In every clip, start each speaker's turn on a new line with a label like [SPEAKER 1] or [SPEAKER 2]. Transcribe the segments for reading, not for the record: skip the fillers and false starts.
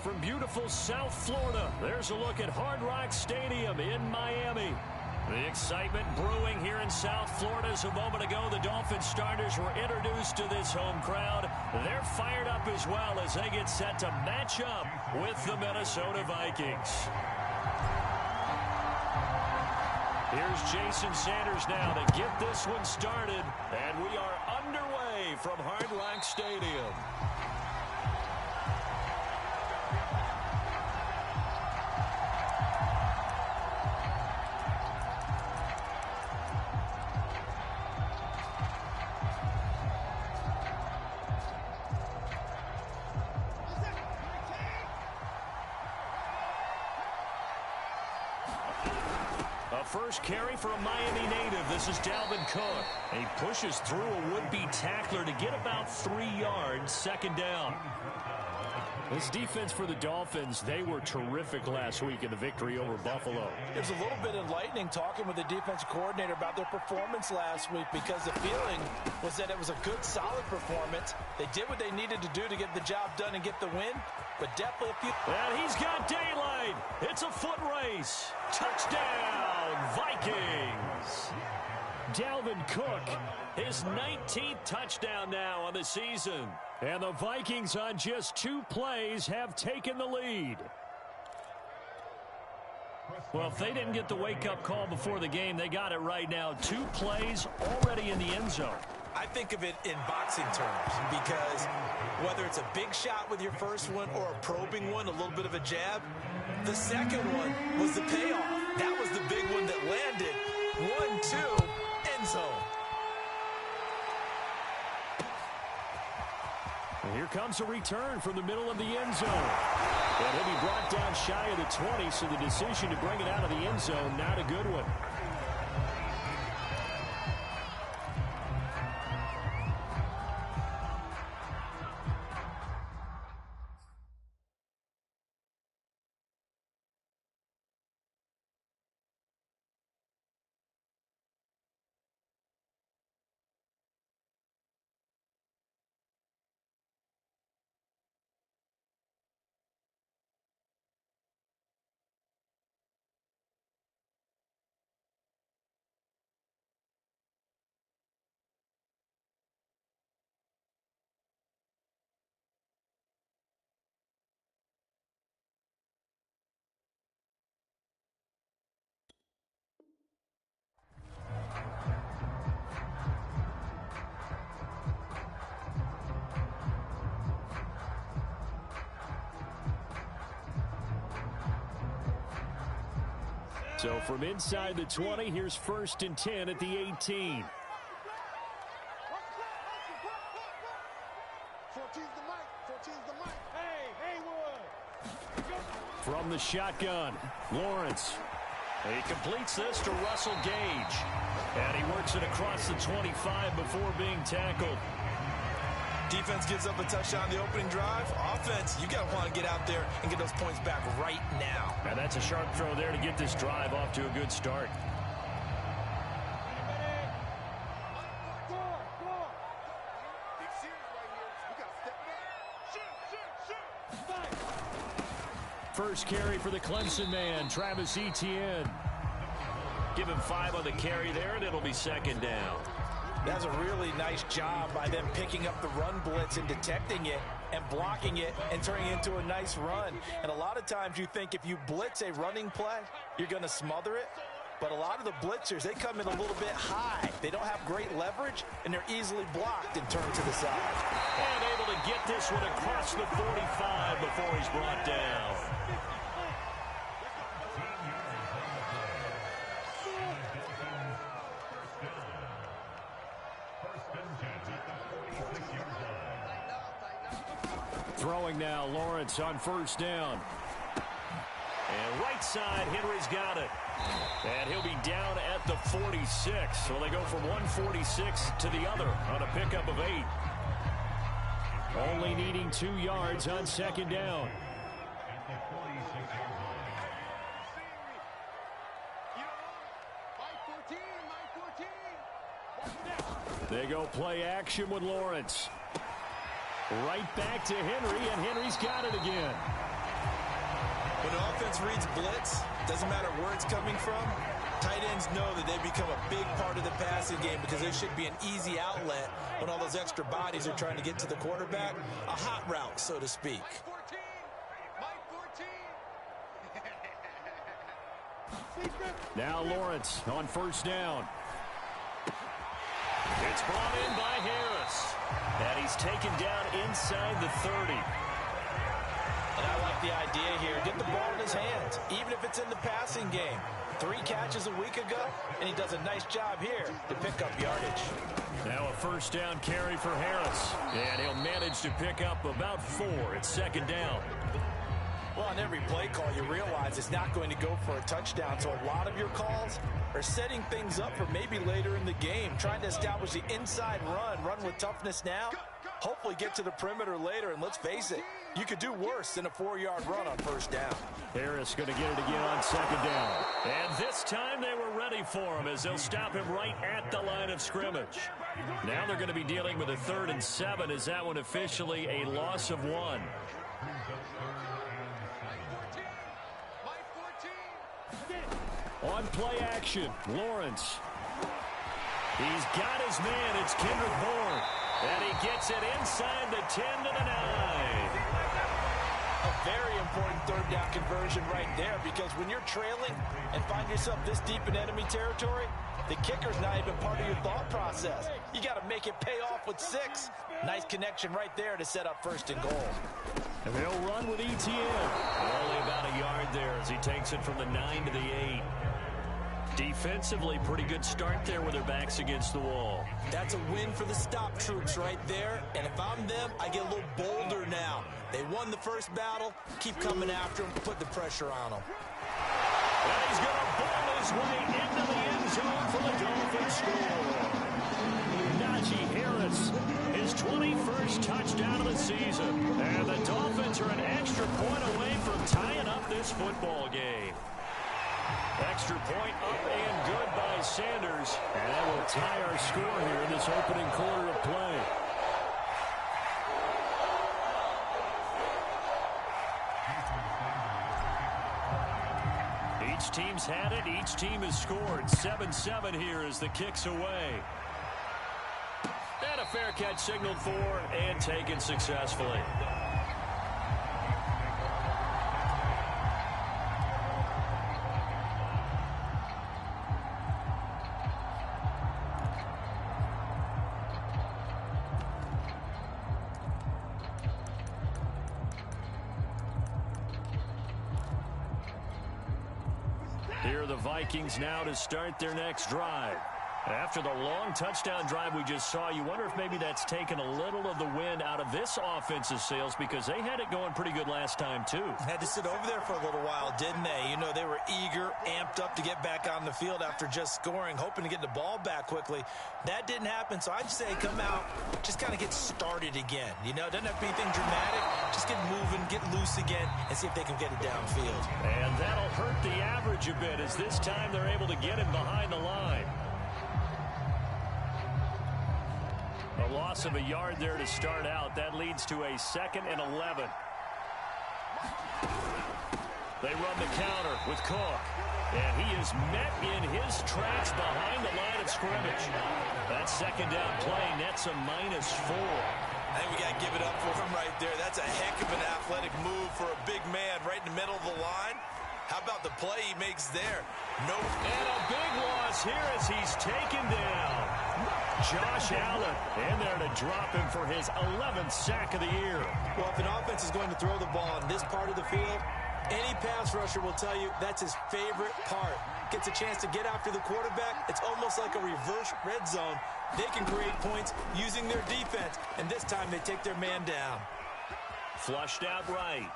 [SPEAKER 1] from beautiful South Florida. There's a look at Hard Rock Stadium in Miami. The excitement brewing here in South Florida. As a moment ago, the Dolphins starters were introduced to this home crowd. They're fired up as well as they get set to match up with the Minnesota Vikings. Here's Jason Sanders now to get this one started. And we are underway from Hard Rock Stadium. First carry for a Miami native. This is Dalvin Cook. He pushes through a would-be tackler to get about 3 yards, second down. This defense for the Dolphins, they were terrific last week in the victory over Buffalo.
[SPEAKER 2] It was a little bit enlightening talking with the defensive coordinator about their performance last week because the feeling was that it was a good, solid performance. They did what they needed to do to get the job done and get the win, but definitely a few...
[SPEAKER 1] And he's got daylight. It's a foot race. Touchdown, Vikings. Dalvin Cook, his 19th touchdown now on the season. And the Vikings on just 2 plays have taken the lead. Well, if they didn't get the wake-up call before the game, they got it right now. 2 plays already in the end zone.
[SPEAKER 2] I think of it in boxing terms because whether it's a big shot with your first one or a probing one, a little bit of a jab, the second one was the payoff. That was the big one that landed. 1-2, end zone.
[SPEAKER 1] And here comes a return from the middle of the end zone. And he'll be brought down shy of the 20, so the decision to bring it out of the end zone, not a good one. So from inside the 20, here's 1st and 10 at the 18. 14's the mic. 14's the mic. Hey, Haywood. From the shotgun, Lawrence. He completes this to Russell Gage. And he works it across the 25 before being tackled.
[SPEAKER 2] Defense gives up a touchdown the opening drive. Offense, you got to want to get out there and get those points back right now.
[SPEAKER 1] And that's a sharp throw there to get this drive off to a good start. First carry for the Clemson man, Travis Etienne. Give him 5 on the carry there, and it'll be second down.
[SPEAKER 2] That's a really nice job by them picking up the run blitz and detecting it and blocking it and turning it into a nice run. And a lot of times you think if you blitz a running play, you're going to smother it. But a lot of the blitzers, they come in a little bit high. They don't have great leverage, and they're easily blocked and turned to the side.
[SPEAKER 1] And able to get this one across the 45 before he's brought down. Throwing now, Lawrence on first down. And right side, Henry's got it. And he'll be down at the 46. So they go from 146 to the other on a pickup of 8. Only needing 2 yards on second down. They go play action with Lawrence. Right back to Henry, and Henry's got it again.
[SPEAKER 2] defense reads blitz, doesn't matter where it's coming from, tight ends know that they become a big part of the passing game because there should be an easy outlet when all those extra bodies are trying to get to the quarterback. A hot route, so to speak.
[SPEAKER 1] Now Lawrence on first down. It's brought in by Harris. And he's taken down inside the 30.
[SPEAKER 2] And I like the idea here. Get the ball in his hands, even if it's in the passing game. 3 catches a week ago, and he does a nice job here to pick up yardage.
[SPEAKER 1] Now a first down carry for Harris. And he'll manage to pick up about 4. It's second down.
[SPEAKER 2] Well, on every play call, you realize it's not going to go for a touchdown. So a lot of your calls are setting things up for maybe later in the game, trying to establish the inside run with toughness now, hopefully get to the perimeter later. And let's face it, you could do worse than a 4-yard run on first down.
[SPEAKER 1] Harris going to get it again on second down. And this time they were ready for him as they'll stop him right at the line of scrimmage. Now they're going to be dealing with a 3rd and 7 as that one officially a loss of 1. On play action, Lawrence. He's got his man. It's Kendrick Bourne. And he gets it inside the 10 to the 9.
[SPEAKER 2] A very important 3rd down conversion right there, because when you're trailing and find yourself this deep in enemy territory, the kicker's not even part of your thought process. You got to make it pay off with 6. Nice connection right there to set up 1st and goal.
[SPEAKER 1] And they'll run with ETN. Only about a yard there as he takes it from the 9 to the 8. Defensively, pretty good start there with their backs against the wall.
[SPEAKER 2] That's a win for the stop troops right there. And if I'm them, I get a little bolder now. They won the first battle. Keep coming after them. Put the pressure on them.
[SPEAKER 1] And he's going to ball his way into the end zone for the Dolphins score. Najee Harris, his 21st touchdown of the season. And the Dolphins are an extra point away from tying up this football game. Extra point up and good by Sanders. And that will tie our score here in this opening quarter of play. Each team's had it. Each team has scored. 7-7 here as the kick's away. And a fair catch signaled for and taken successfully. Here are the Vikings now to start their next drive. After the long touchdown drive we just saw, you wonder if maybe that's taken a little of the wind out of this offense's sails, because they had it going pretty good last time, too.
[SPEAKER 2] Had to sit over there for a little while, didn't they? You know, they were eager, amped up to get back on the field after just scoring, hoping to get the ball back quickly. That didn't happen, so I'd say come out, just kind of get started again. You know, it doesn't have to be anything dramatic. Just get moving, get loose again, and see if they can get it downfield.
[SPEAKER 1] And that'll hurt the average a bit, as this time they're able to get him behind the line. A loss of a yard there to start out. That leads to a 2nd and 11. They run the counter with Cook. And he is met in his tracks behind the line of scrimmage. That 2nd down play nets a -4.
[SPEAKER 2] I think we got to give it up for him right there. That's a heck of an athletic move for a big man right in the middle of the line. How about the play he makes there? Nope.
[SPEAKER 1] And a big loss here as he's taken down. Josh Allen in there to drop him for his 11th sack of the year.
[SPEAKER 2] Well, if an offense is going to throw the ball in this part of the field, any pass rusher will tell you that's his favorite part. Gets a chance to get after the quarterback. It's almost like a reverse red zone. They can create points using their defense, and this time they take their man down.
[SPEAKER 1] Flushed out right.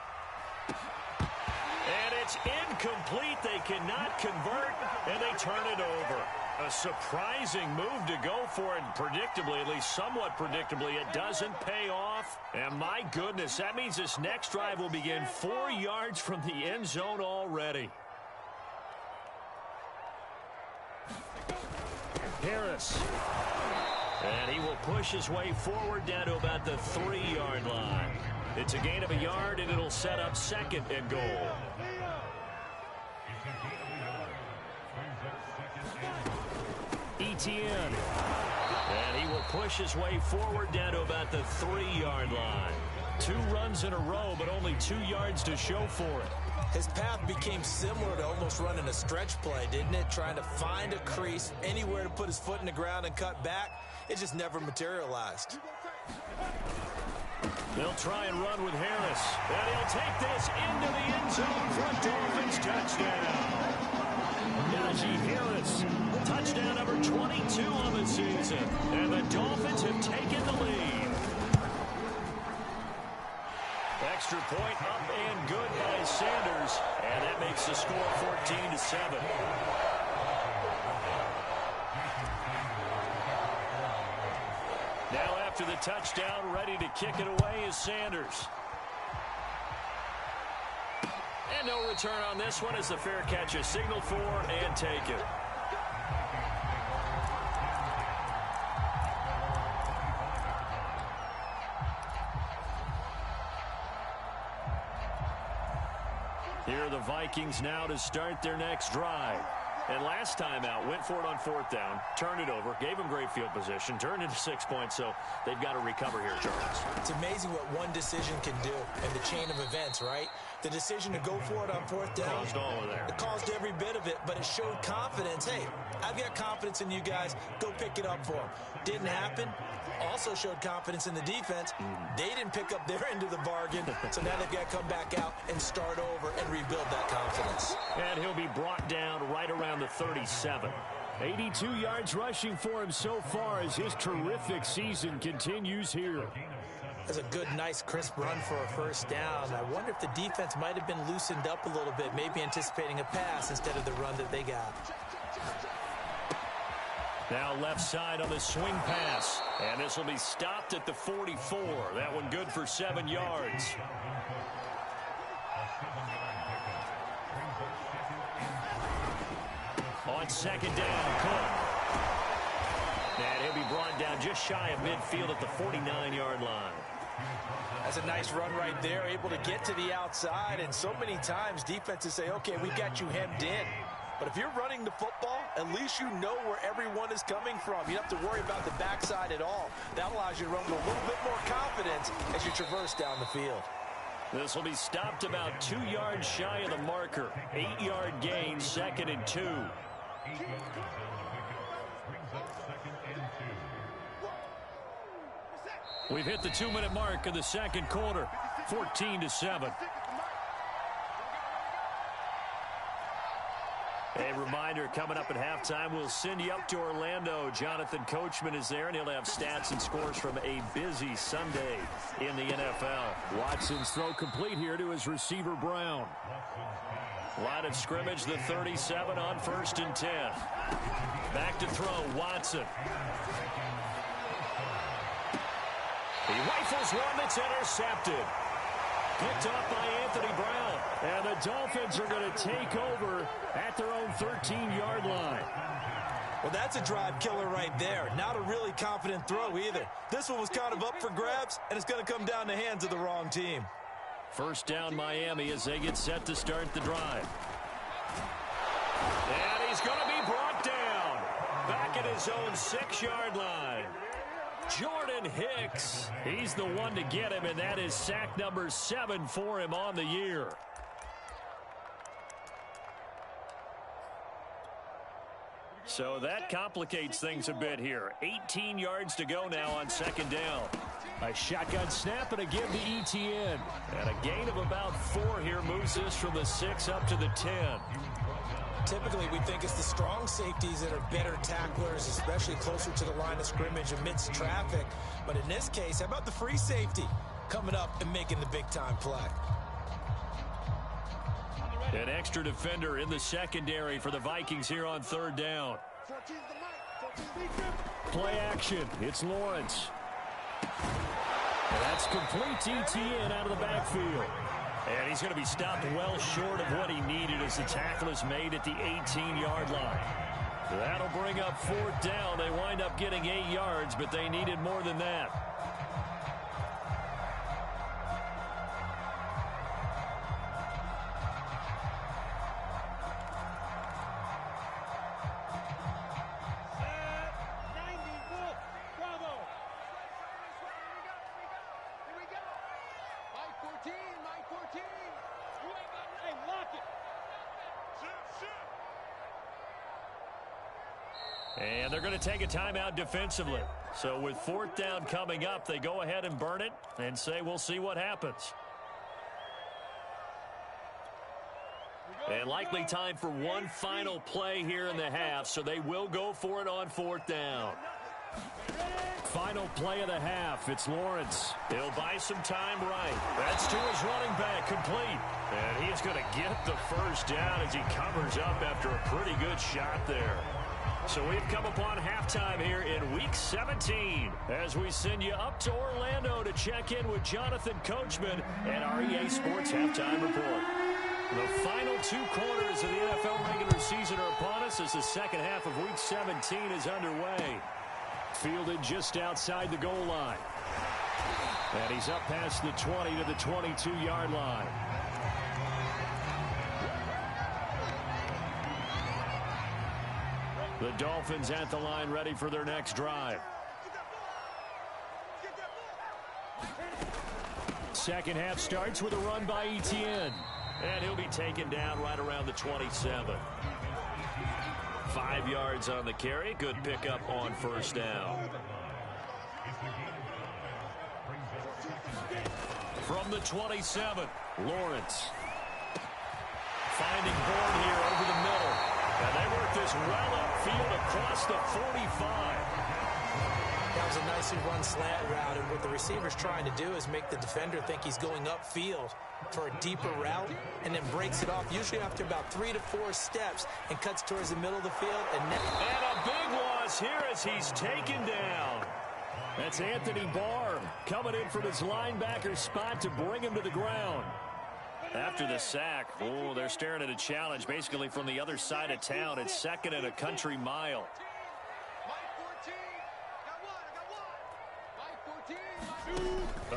[SPEAKER 1] And it's incomplete. They cannot convert, and they turn it over. A surprising move to go for it, predictably, at least somewhat predictably. It doesn't pay off. And my goodness, that means this next drive will begin 4 yards from the end zone already. Harris. And he will push his way forward down to about the 3-yard line. It's a gain of a yard, and it'll set up 2nd and goal. Etienne. And he will push his way forward down to about the 3-yard line. 2 runs in a row, but only 2 yards to show for it.
[SPEAKER 2] His path became similar to almost running a stretch play, didn't it? Trying to find a crease, anywhere to put his foot in the ground and cut back. It just never materialized.
[SPEAKER 1] They'll try and run with Harris. And he'll take this into the end zone for a Dolphins touchdown. Najee Harris, touchdown number 22 on the season. And the Dolphins have taken the lead. Extra point up and good by Sanders. And that makes the score 14-7. Now after the touchdown, ready to kick it away is Sanders. And no return on this one as the fair catch is signaled for and taken. Here are the Vikings now to start their next drive. And last time out, went for it on 4th down, turned it over, gave them great field position, turned into 6 points, so they've got to recover here, Charles.
[SPEAKER 2] It's amazing what one decision can do in the chain of events, right? The decision to go for it on 4th down.
[SPEAKER 1] Caused all of that.
[SPEAKER 2] It caused every bit of it, but it showed confidence. Hey, I've got confidence in you guys. Go pick it up for them. Didn't happen. Also showed confidence in the defense. They didn't pick up their end of the bargain, so now they've got to come back out and start over and rebuild that confidence.
[SPEAKER 1] And he'll be brought down right around the 37. 82 yards rushing for him so far as his terrific season continues here.
[SPEAKER 2] That's a good, nice, crisp run for a 1st down. I wonder if the defense might have been loosened up a little bit, maybe anticipating a pass instead of the run that they got.
[SPEAKER 1] Now left side on the swing pass. And this will be stopped at the 44. That one good for 7 yards. On 2nd down, Cook. And he'll be brought down just shy of midfield at the 49-yard line.
[SPEAKER 2] That's a nice run right there, able to get to the outside. And so many times defenses say, okay, we've got you hemmed in. But if you're running the football, at least you know where everyone is coming from. You don't have to worry about the backside at all. That allows you to run with a little bit more confidence as you traverse down the field.
[SPEAKER 1] This will be stopped about 2 yards shy of the marker. 8-yard gain, 2nd and 2. We've hit the 2-minute mark of the 2nd quarter. 14-7. A reminder, coming up at halftime, we'll send you up to Orlando. Jonathan Coachman is there, and he'll have stats and scores from a busy Sunday in the NFL. Watson's throw complete here to his receiver, Brown. Line of scrimmage, the 37 on 1st and 10. Back to throw, Watson. He rifles one that's intercepted. Picked off by Anthony Brown. And the Dolphins are going to take over at their own 13-yard line.
[SPEAKER 2] Well, that's a drive killer right there. Not a really confident throw either. This one was kind of up for grabs, and it's going to come down the hands of the wrong team.
[SPEAKER 1] 1st down Miami as they get set to start the drive. And he's going to be brought down. Back at his own 6-yard line. Jordan Hicks, he's the one to get him, and that is sack number 7 for him on the year. So that complicates things a bit here. 18 yards to go now on 2nd down. A shotgun snap and a give to Etienne. And a gain of about 4 here moves this from the 6 up to the 10.
[SPEAKER 2] Typically, we think it's the strong safeties that are better tacklers, especially closer to the line of scrimmage amidst traffic. But in this case, how about the free safety coming up and making the big-time play?
[SPEAKER 1] An extra defender in the secondary for the Vikings here on 3rd down. Play action. It's Lawrence. And that's complete to Etienne out of the backfield. And he's going to be stopped well short of what he needed as the tackle is made at the 18-yard line. That'll bring up 4th down. They wind up getting 8 yards, but they needed more than that. And they're going to take a timeout defensively. So with 4th down coming up, they go ahead and burn it and say we'll see what happens. And likely time for one final play here in the half, so they will go for it on 4th down. Final play of the half. It's Lawrence. He'll buy some time right. That's to his running back, complete. And he's going to get the first down as he covers up after a pretty good shot there. So we've come upon halftime here in Week 17 as we send you up to Orlando to check in with Jonathan Coachman and our EA Sports Halftime Report. The final 2 quarters of the NFL regular season are upon us as the second half of Week 17 is underway. Fielded just outside the goal line. And he's up past the 20 to the 22-yard line. The Dolphins at the line ready for their next drive. Second half starts with a run by Etienne. And he'll be taken down right around the 27. 5 yards on the carry. Good pickup on first down. From the 27, Lawrence. Finding Bourne here over the middle. And they work this well upfield across the 45.
[SPEAKER 3] That was a nicely run slant route, and what the receiver's trying to do is make the defender think he's going upfield for a deeper route, and then breaks it off, usually after about 3 to 4 steps, and cuts towards the middle of the field. And
[SPEAKER 1] a big loss here as he's taken down. That's Anthony Barr coming in from his linebacker spot to bring him to the ground. After the sack, they're staring at a challenge basically from the other side of town. It's 2nd and a country mile.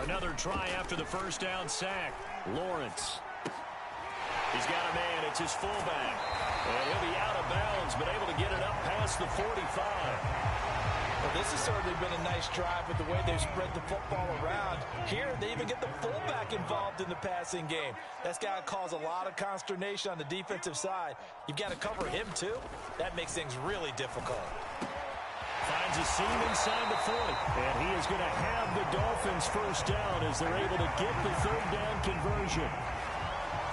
[SPEAKER 1] Another try after the first down sack. Lawrence. He's got a man. It's his fullback. And he'll be out of bounds, but able to get it up past the 45.
[SPEAKER 2] Well, this has certainly been a nice drive with the way they've spread the football around. Here, they even get the fullback involved in the passing game. That's got to cause a lot of consternation on the defensive side. You've got to cover him, too. That makes things really difficult.
[SPEAKER 1] Finds a seam inside the 40. And he is going to have the Dolphins first down as they're able to get the 3rd down conversion.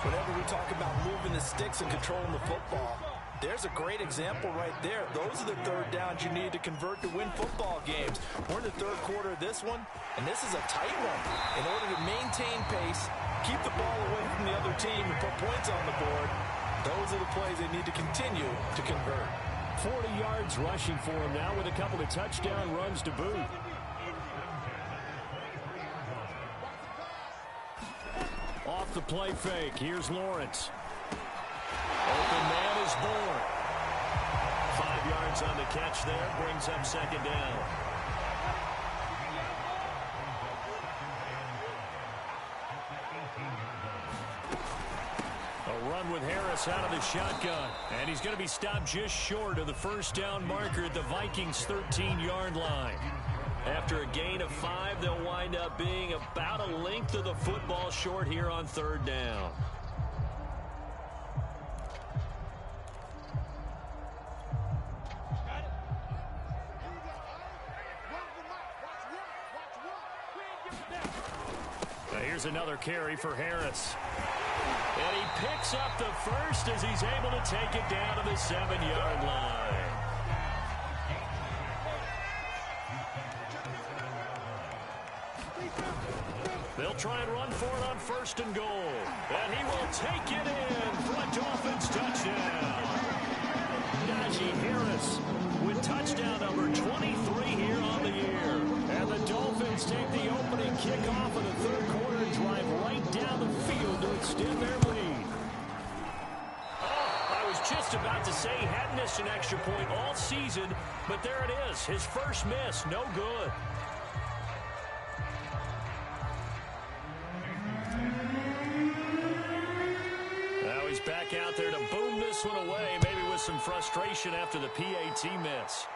[SPEAKER 2] Whenever we talk about moving the sticks and controlling the football, there's a great example right there. Those are the 3rd downs you need to convert to win football games. We're in the 3rd quarter of this one, and this is a tight one. In order to maintain pace, keep the ball away from the other team, and put points on the board, those are the plays they need to continue to convert.
[SPEAKER 1] 40 yards rushing for him now with a couple of touchdown runs to boot. Off the play fake, here's Lawrence. Open man is Bourne. 5 yards on the catch there, brings up 2nd down. A run with Harris out of the shotgun. And he's going to be stopped just short of the first down marker at the Vikings' 13-yard line. After a gain of 5, they'll wind up being about a length of the football short here on 3rd down. Now here's another carry for Harris. And he picks up the first as he's able to take it down to the 7-yard line. They'll try and run for it on 1st and goal. And he will take it in for a Dolphins touchdown. Najee Harris with touchdown number 23 here on the year. And the Dolphins take the opening kickoff of the 3rd quarter and drive right down the field to extend their lead. Oh, I was just about to say he hadn't missed an extra point all season, but there it is. His first miss, no good. Now he's back out there to boom this one away, maybe with some frustration after the PAT miss.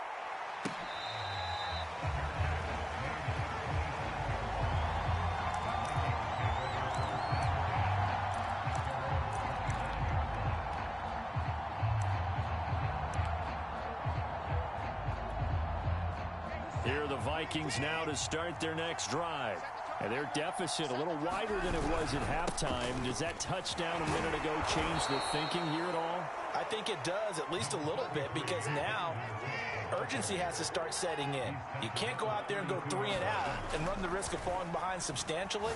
[SPEAKER 1] Here are the Vikings now to start their next drive. And their deficit a little wider than it was at halftime. Does that touchdown a minute ago change the thinking here at all?
[SPEAKER 2] I think it does, at least a little bit, because now urgency has to start setting in. You can't go out there and go 3 and out and run the risk of falling behind substantially,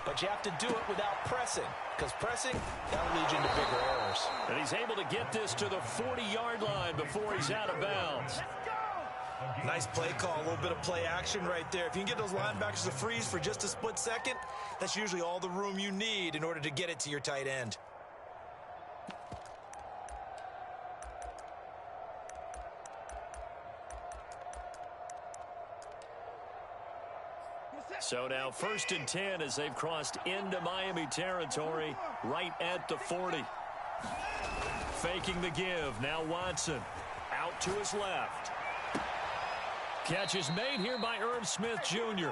[SPEAKER 2] but you have to do it without pressing, because pressing, that'll lead you into bigger errors.
[SPEAKER 1] And he's able to get this to the 40-yard line before he's out of bounds.
[SPEAKER 3] Nice play call, a little bit of play action right there. If you can get those linebackers to freeze for just a split second, that's usually all the room you need in order to get it to your tight end.
[SPEAKER 1] So now 1st and 10 as they've crossed into Miami territory right at the 40. Faking the give. Now Watson out to his left. Catch is made here by Irv Smith Jr.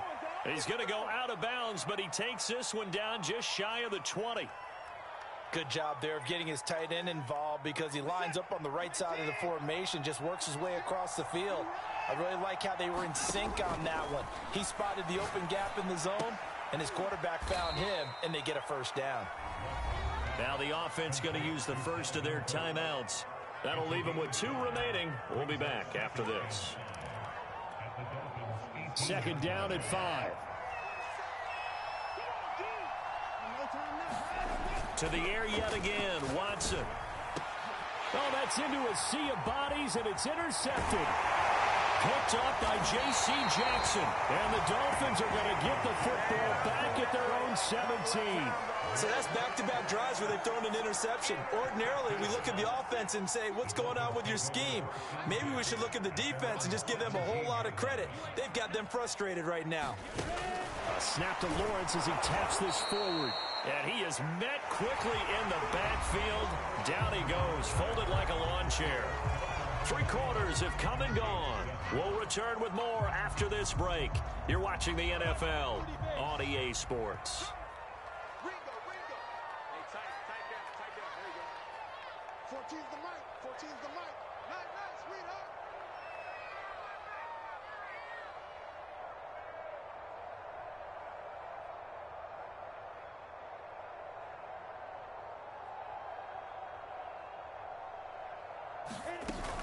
[SPEAKER 1] He's going to go out of bounds, but he takes this one down just shy of the 20.
[SPEAKER 2] Good job there of getting his tight end involved because he lines up on the right side of the formation, just works his way across the field. I really like how they were in sync on that one. He spotted the open gap in the zone, and his quarterback found him, and they get a first down.
[SPEAKER 1] Now the offense going to use the first of their timeouts. That'll leave them with 2 remaining. We'll be back after this. 2nd down at 5. To the air yet again, Watson. Oh, that's into a sea of bodies, and it's intercepted. Picked up by J.C. Jackson. And the Dolphins are going to get the football back at their own 17.
[SPEAKER 3] So that's back-to-back drives where they've thrown an interception. Ordinarily, we look at the offense and say, what's going on with your scheme? Maybe we should look at the defense and just give them a whole lot of credit. They've got them frustrated right now.
[SPEAKER 1] A snap to Lawrence as he taps this forward. And he is met quickly in the backfield. Down he goes, folded like a lawn chair. 3 quarters have come and gone. We'll return with more after this break. You're watching the NFL on EA Sports.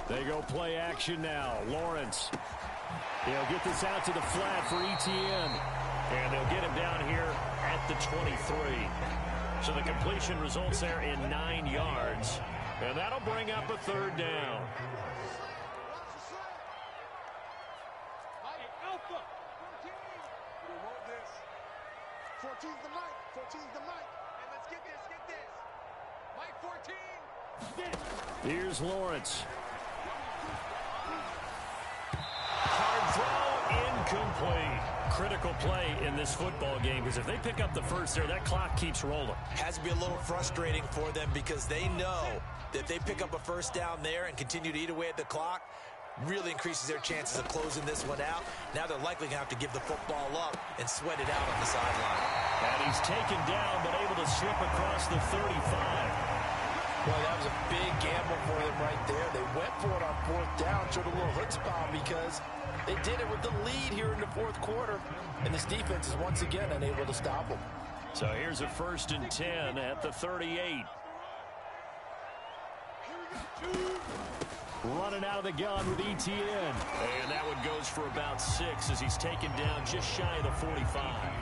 [SPEAKER 1] They go play action now. Lawrence. He'll get this out to the flat for Etienne. And they'll get him down here at the 23. So the completion results there in 9 yards. And that'll bring up a 3rd down. Here's Lawrence. Hard throw, incomplete. Critical play in this football game because if they pick up the first there, that clock keeps rolling.
[SPEAKER 3] Has to be a little frustrating for them because they know that if they pick up a first down there and continue to eat away at the clock, really increases their chances of closing this one out. Now they're likely going to have to give the football up and sweat it out on the sideline.
[SPEAKER 1] And he's taken down but able to slip across the 35.
[SPEAKER 2] Boy, that was a big gamble for them right there. They went for it on 4th down, showed a little chutzpah because they did it with the lead here in the 4th quarter. And this defense is once again unable to stop them.
[SPEAKER 1] So here's a 1st and 10 at the 38. Running out of the gun with Etienne. And that one goes for about 6 as he's taken down just shy of the 45.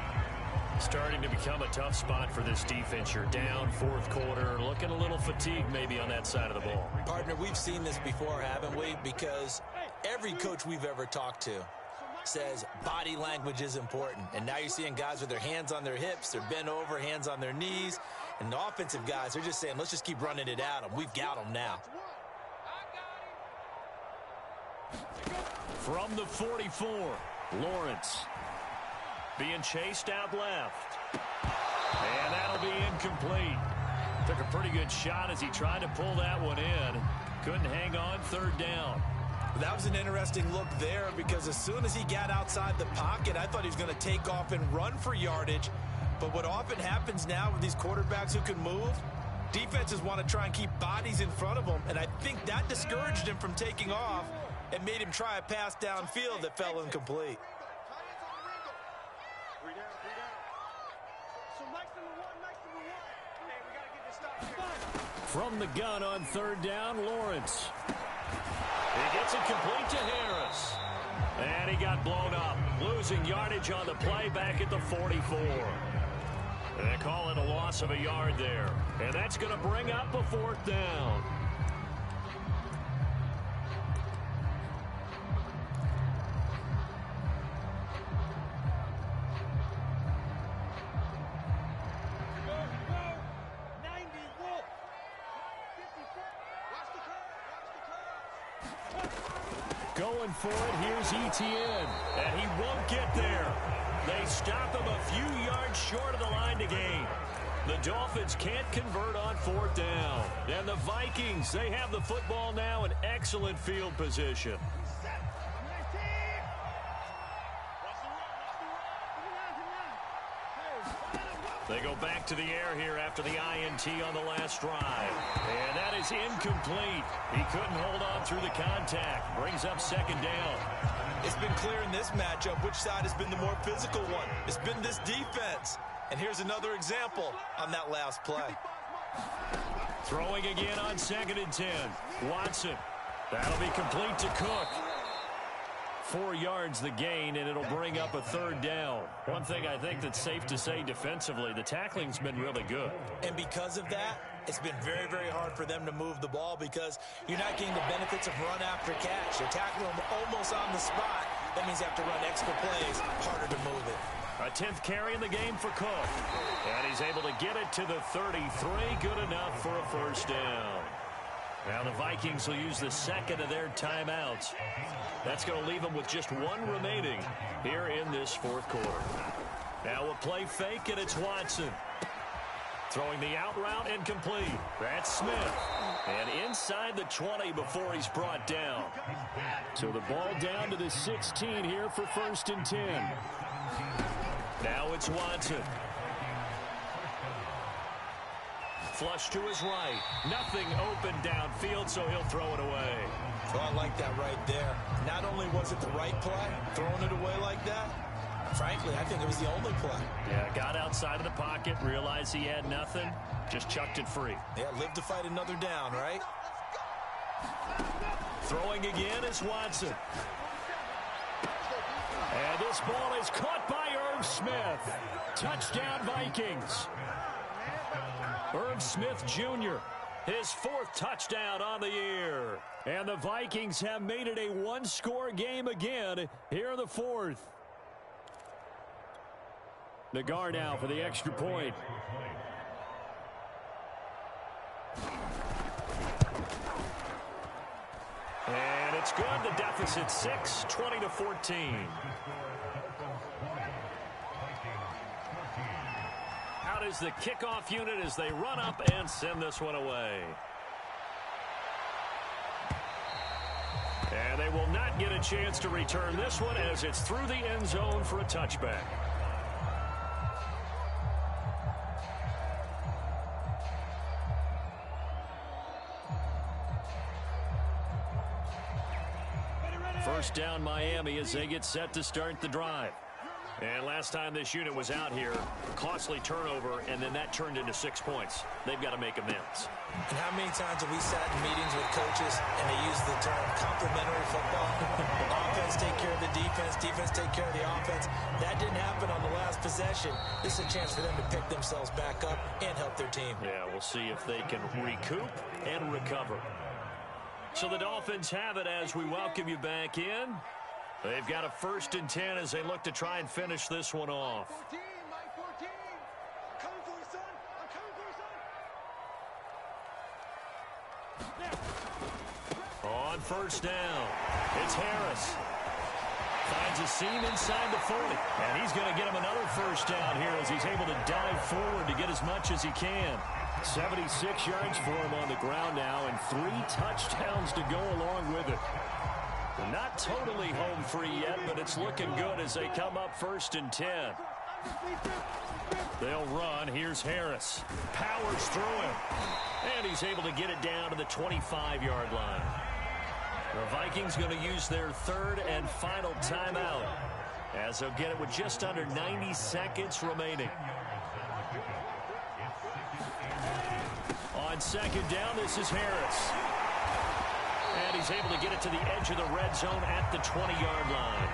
[SPEAKER 1] Starting to become a tough spot for this defense. You're down 4th quarter, looking a little fatigued maybe on that side of the ball.
[SPEAKER 3] Partner, we've seen this before, haven't we? Because every coach we've ever talked to says body language is important. And now you're seeing guys with their hands on their hips, they're bent over, hands on their knees. And the offensive guys, they're just saying, let's just keep running it at them. We've got them now.
[SPEAKER 1] From the 44, Lawrence. Being chased out left. And that'll be incomplete. Took a pretty good shot as he tried to pull that one in. Couldn't hang on. 3rd down.
[SPEAKER 3] That was an interesting look there because as soon as he got outside the pocket, I thought he was going to take off and run for yardage. But what often happens now with these quarterbacks who can move, defenses want to try and keep bodies in front of them. And I think that discouraged him from taking off.
[SPEAKER 2] and made him try a pass downfield that fell incomplete.
[SPEAKER 1] From the gun on third down, Lawrence. He gets it complete to Harris. And he got blown up, losing yardage on the play back at the 44. They call it a loss of a yard there. And that's going to bring up a fourth down. Going for it, here's Etienne, and he won't get there. They stop him a few yards short of the line to gain. The Dolphins can't convert on fourth down. And the Vikings, they have the football now in excellent field position. They go back to the air here after the INT on the last drive. And that is incomplete. He couldn't hold on through the contact. Brings up second down.
[SPEAKER 2] It's been clear in this matchup which side has been the more physical one. It's been this defense. And here's another example on that last play.
[SPEAKER 1] Throwing again on 2nd and 10. Watson. That'll be complete to Cook. 4 yards the gain, and it'll bring up a third down. One thing I think that's safe to say defensively, the tackling's been really good.
[SPEAKER 2] And because of that, it's been very, very hard for them to move the ball because you're not getting the benefits of run after catch. You're tackling them almost on the spot. That means you have to run extra plays, harder to move it.
[SPEAKER 1] A 10th carry in the game for Cook. And he's able to get it to the 33. Good enough for a first down. Now the Vikings will use the second of their timeouts. That's going to leave them with just one remaining here in this fourth quarter. Now a play fake, and it's Watson. Throwing the out route and complete. That's Smith. And inside the 20 before he's brought down. So the ball down to the 16 here for 1st and 10. Now it's Watson. Flush to his right. Nothing open downfield, so he'll throw it away.
[SPEAKER 2] Well, I like that right there. Not only was it the right play, throwing it away like that, frankly, I think it was the only play.
[SPEAKER 1] Yeah, got outside of the pocket, realized he had nothing, just chucked it free.
[SPEAKER 2] Yeah, live to fight another down, right?
[SPEAKER 1] Throwing again is Watson. And this ball is caught by Irv Smith. Touchdown, Vikings. Irv Smith Jr., his 4th touchdown on the year. And the Vikings have made it a one-score game again here in the 4th. Nagar now for the extra point. And it's good. The deficit 6, 20-14. Out is the kickoff unit as they run up and send this one away. And they will not get a chance to return this one as it's through the end zone for a touchback. First down Miami as they get set to start the drive. And last time this unit was out here, costly turnover, and then that turned into 6 points. They've got to make amends.
[SPEAKER 2] And how many times have we sat in meetings with coaches and they use the term complementary football? Offense take care of the defense, defense take care of the offense. That didn't happen on the last possession. This is a chance for them to pick themselves back up and help their team.
[SPEAKER 1] Yeah, we'll see if they can recoup and recover. So the Dolphins have it as we welcome you back in. They've got a 1st and 10 as they look to try and finish this one off. On first down, it's Harris. Finds a seam inside the 40, and he's going to get him another first down here as he's able to dive forward to get as much as he can. 76 yards for him on the ground now, and 3 touchdowns to go along with it. Not totally home free yet, but it's looking good as they come up 1st and 10. They'll run. Here's Harris. Powers through him. And he's able to get it down to the 25-yard line. The Vikings going to use their third and final timeout, as they'll get it with just under 90 seconds remaining. On second down, this is Harris. And he's able to get it to the edge of the red zone at the 20-yard line.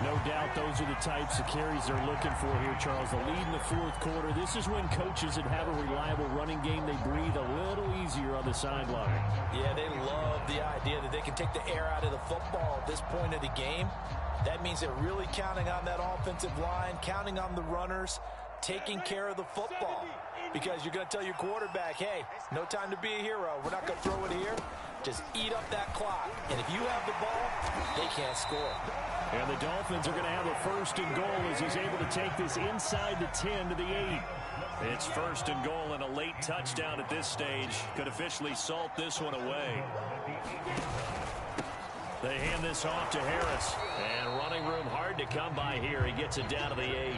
[SPEAKER 4] No doubt those are the types of carries they're looking for here, Charles. The lead in the fourth quarter. This is when coaches that have a reliable running game, they breathe a little easier on the sideline.
[SPEAKER 2] Yeah, they love the idea that they can take the air out of the football at this point of the game. That means they're really counting on that offensive line, counting on the runners, taking care of the football. Because you're going to tell your quarterback, hey, no time to be a hero. We're not going to throw it here. Just eat up that clock. And if you have the ball, they can't score.
[SPEAKER 1] And the Dolphins are going to have a first and goal as he's able to take this inside the 10 to the 8. It's first and goal, and a late touchdown at this stage could officially salt this one away. They hand this off to Harris. And running room hard to come by here. He gets it down to the 8.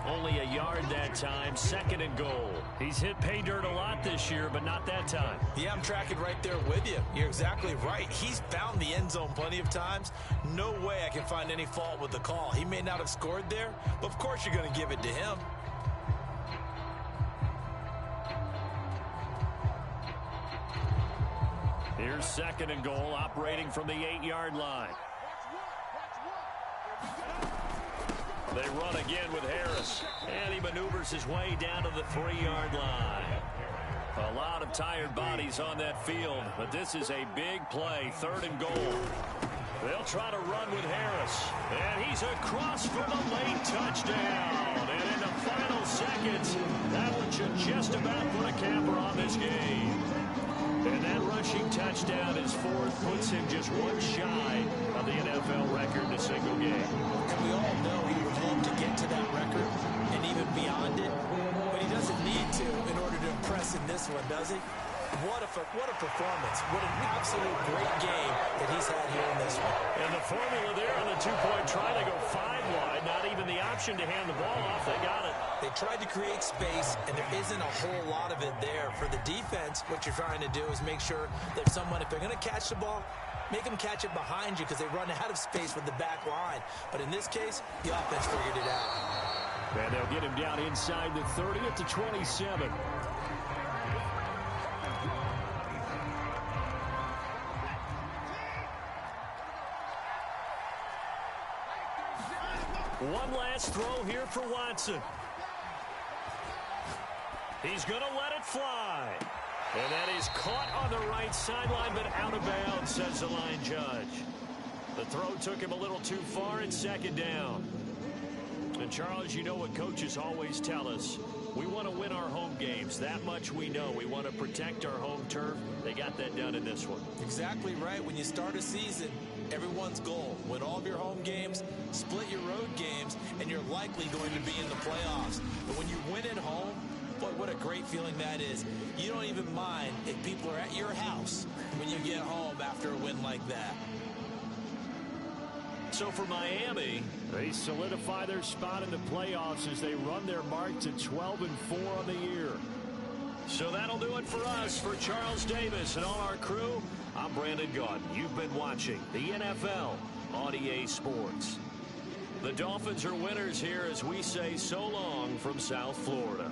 [SPEAKER 1] Only a yard that time, second and goal. He's hit pay dirt a lot this year, but not that time.
[SPEAKER 3] Yeah, I'm tracking right there with you. You're exactly right. He's found the end zone plenty of times. No way I can find any fault with the call. He may not have scored there, but of course you're going to give it to him.
[SPEAKER 1] Here's second and goal, operating from the 8-yard line. They run again with Harris, and he maneuvers his way down to the 3-yard line. A lot of tired bodies on that field, but this is a big play, third and goal. They'll try to run with Harris, and he's across for the late touchdown. And in the final seconds, that one should just about put a camper on this game. And that rushing touchdown, his fourth, puts him just one shy of the NFL record in a single game.
[SPEAKER 3] And we all know he would love to get to that record and even beyond it, but he doesn't need to in order to impress in this one, does he? What a performance. What an absolute great game that he's had here in this one.
[SPEAKER 1] And the formula there on the two-point try, they go 5 wide. Not even the option to hand the ball off. They got it.
[SPEAKER 3] They tried to create space, and there isn't a whole lot of it there. For the defense, what you're trying to do is make sure that someone, if they're going to catch the ball, make them catch it behind you because they run out of space with the back line. But in this case, the offense figured it out.
[SPEAKER 1] And they'll get him down inside the 30 at the 27. One last throw here for Watson. He's going to let it fly. And that is caught on the right sideline, but out of bounds, says the line judge. The throw took him a little too far at second down. And, Charles, you know what coaches always tell us. We want to win our home games. That much we know. We want to protect our home turf. They got that done in this one.
[SPEAKER 3] Exactly right. When you start a season, everyone's goal, win all of your home games, split your road games, and you're likely going to be in the playoffs. But when you win at home, boy, what a great feeling that is. You don't even mind if people are at your house when you get home after a win like that.
[SPEAKER 1] So for Miami, they solidify their spot in the playoffs as they run their mark to 12-4 on the year. So that'll do it for us. For Charles Davis and all our crew, I'm Brandon Gaudin. You've been watching the NFL on EA Sports. The Dolphins are winners here as we say so long from South Florida.